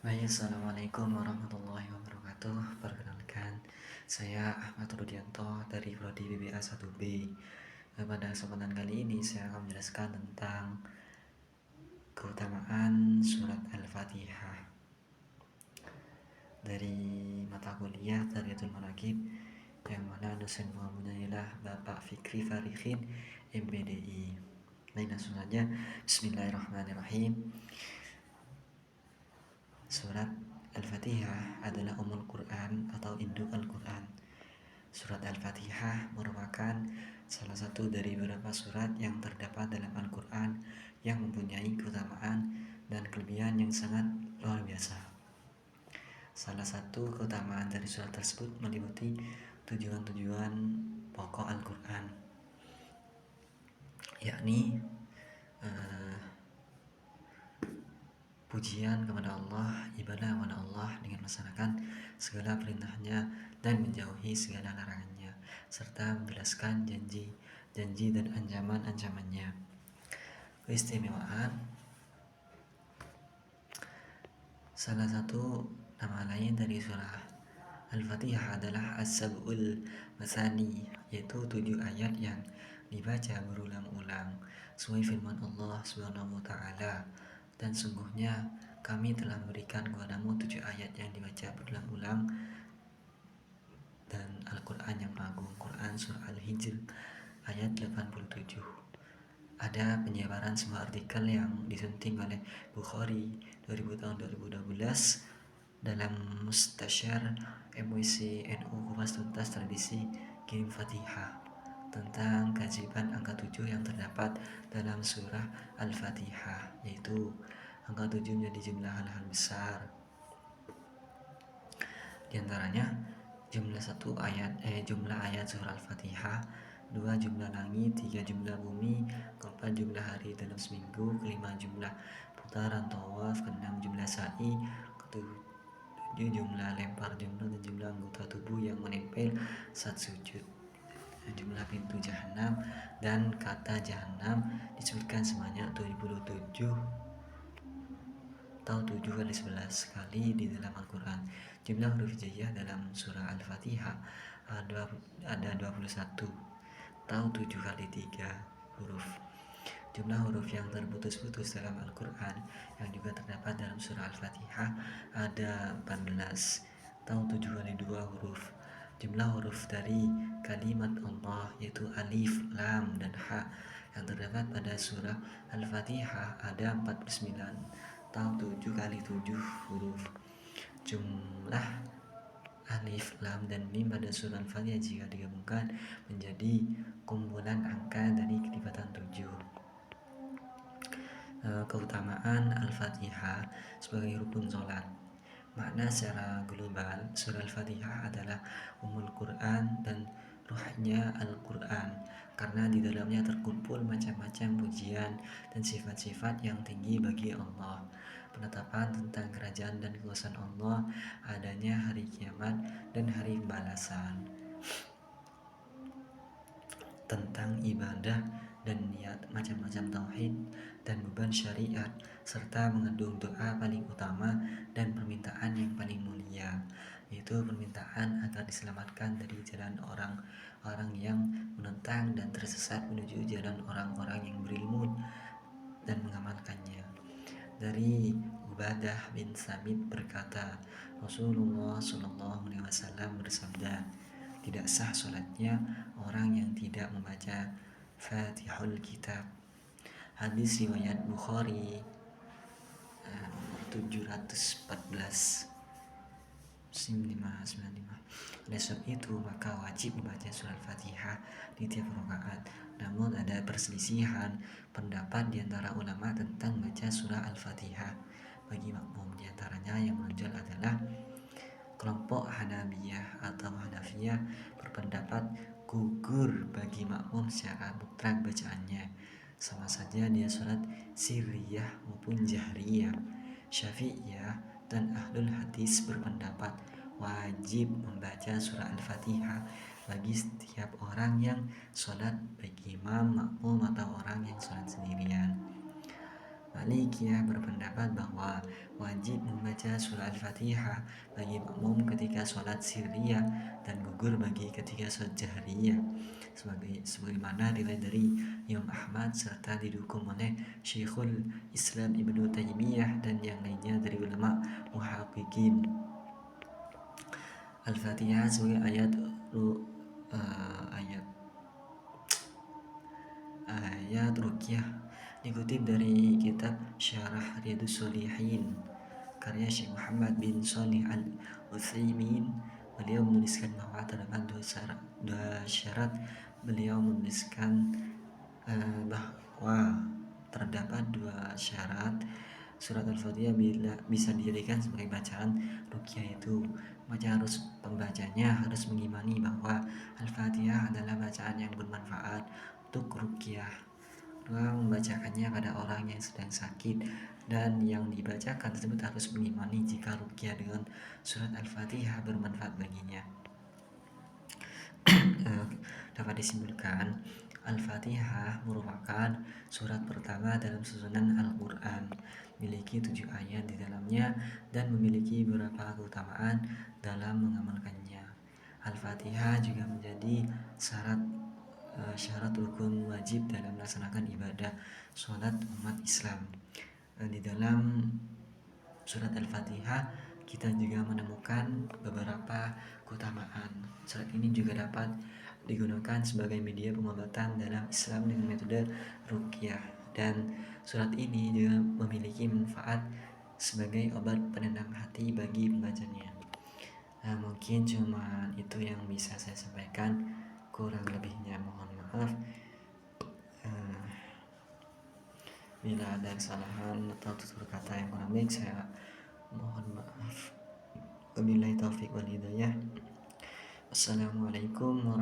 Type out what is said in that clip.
Baik, Assalamualaikum warahmatullahi wabarakatuh. Perkenalkan, saya Ahmad Rudianto dari Prodi BBA 1B. Pada kesempatan kali ini saya akan menjelaskan tentang keutamaan surat Al-Fatihah dari mata kuliah Tarbiyatul Manaqib, yang mana dosen pengampunya ialah Bapak Fikri Farihin MPDI. Baik, langsung saja. Bismillahirrahmanirrahim. Surat Al-Fatihah adalah Ummul Quran atau induk Al-Quran. Surat Al-Fatihah merupakan salah satu dari beberapa surat yang terdapat dalam Al-Quran yang mempunyai keutamaan dan kelebihan yang sangat luar biasa. Salah satu keutamaan dari surat tersebut meliputi tujuan-tujuan pokok Al-Quran, yakni pujian kepada Allah, ibadah kepada Allah dengan melaksanakan segala perintahnya dan menjauhi segala larangannya, serta menjelaskan janji dan ancaman-ancamannya. Keistimewaan salah satu nama lain dari surah Al-Fatihah adalah As-Sab'ul Masani, yaitu 7 ayat yang dibaca berulang-ulang sesuai firman Allah Subhanahu wa taala. Dan sungguhnya kami telah memberikan kepadamu 7 ayat yang dibaca berulang-ulang dan Al-Quran yang agung. Quran Surah Al-Hijr ayat 87. Ada penyebaran sebuah artikel yang disunting oleh Bukhari 2000 tahun 2012 dalam Mustasyar MUIC NU Kupas Tuntas Tradisi Kirim Fatihah tentang keajaiban angka 7 yang terdapat dalam surah Al-Fatihah, yaitu angka 7 menjadi jumlah hal-hal besar. Di antaranya jumlah ayat surah Al-Fatihah, 2 jumlah langit, 3 jumlah bumi, 4 jumlah hari dalam seminggu, 5 jumlah putaran tawaf, 6 jumlah sa'i, 7 jumlah lempar jumlah dan jumlah anggota tubuh yang menempel saat sujud, jumlah pintu jahanam, dan kata jahanam disebutkan sebanyak 77 atau 7 kali 11 kali di dalam Al-Quran. Jumlah huruf hijaiyah dalam surah Al-Fatihah ada 21 atau 7 kali 3 huruf. Jumlah huruf yang terputus-putus dalam Al-Quran yang juga terdapat dalam surah Al-Fatihah ada 14 atau 7 kali 2 huruf. Jumlah huruf dari kalimat Allah yaitu alif, lam, dan ha yang terdapat pada surah Al-Fatihah ada 49 atau 7 kali 7 huruf. Jumlah alif, lam, dan mim pada surah Al-Fatihah jika digabungkan menjadi kumpulan angka dari kelipatan 7. Keutamaan Al-Fatihah sebagai rukun sholat. Makna secara global, surah Al-Fatihah adalah Ummul Quran dan ruhnya Al-Quran, karena di dalamnya terkumpul macam-macam pujian dan sifat-sifat yang tinggi bagi Allah, penetapan tentang kerajaan dan kekuasaan Allah, adanya hari kiamat dan hari pembalasan, tentang ibadah dan niat, macam-macam tauhid dan beban syariat, serta mengandung doa paling utama dan permintaan yang paling mulia, yaitu permintaan agar diselamatkan dari jalan orang-orang yang menentang dan tersesat menuju jalan orang-orang yang berilmu dan mengamalkannya. Dari Ubadah bin Samit berkata, Rasulullah Shallallahu Alaihi Wasallam bersabda, tidak sah sholatnya orang yang tidak membaca Fatihul Kitab. Hadis riwayat Bukhari 714 Muslim 595. Oleh sebab itu maka wajib membaca surat Fatihah di tiap rakaat. Namun ada perselisihan pendapat di antara ulama tentang baca surah Al-Fatihah bagi makmum. Di antaranya yang menonjol adalah kelompok Hanabiyah atau Hanafiyah berpendapat gugur bagi makmum secara mutlak bacaannya, sama saja dia sholat sirriyah maupun jahriyah. Syafi'iyah dan Ahlul Hadis berpendapat wajib membaca surah Al-Fatihah bagi setiap orang yang sholat baik imam, makmum, atau orang yang sholat sendirian. Malikiyah berpendapat bahwa wajib membaca surah Al-Fatihah bagi makmum ketika sholat sirriyah dan gugur bagi ketika sholat jahriyah, sebagaimana riwayat dari Imam Ahmad serta didukung oleh Syekhul Islam Ibnu Taimiyah dan yang lainnya dari ulama muhaqqiqin. Al-Fatihah sebagai ayat ruqyah dikutip dari kitab Syarah Riyadhus Shalihin karya Syekh Muhammad bin Shalih Al-Utsaimin. Beliau menuliskan bahwa terdapat dua syarat. Beliau menuliskan bahwa terdapat dua syarat surat Al-Fatihah bisa dijadikan sebagai bacaan ruqyah, itu pembacanya harus mengimani bahwa Al-Fatihah adalah bacaan yang bermanfaat untuk ruqyah. Kedua, membacakannya pada orang yang sedang sakit, dan yang dibacakan tersebut harus mengimani jika ruqyah dengan surat Al-Fatihah bermanfaat baginya. Dapat disimpulkan, Al-Fatihah merupakan surat pertama dalam susunan Al-Quran, memiliki 7 ayat di dalamnya dan memiliki beberapa keutamaan dalam mengamalkannya. Al-Fatihah juga menjadi syarat rukun wajib dalam melaksanakan ibadah sholat umat Islam. Di dalam surat Al-Fatihah kita juga menemukan beberapa keutamaan. Surat ini juga dapat digunakan sebagai media pengobatan dalam Islam dengan metode ruqyah, dan surat ini juga memiliki manfaat sebagai obat penenang hati bagi pembacanya. Mungkin cuma itu yang bisa saya sampaikan, kurang lebihnya mohon maaf. Bila ada kesalahan atau tutur kata yang kurang baik, saya mohon maaf. Wabillahi taufiq wal hidayah. Assalamualaikum warahmatullahi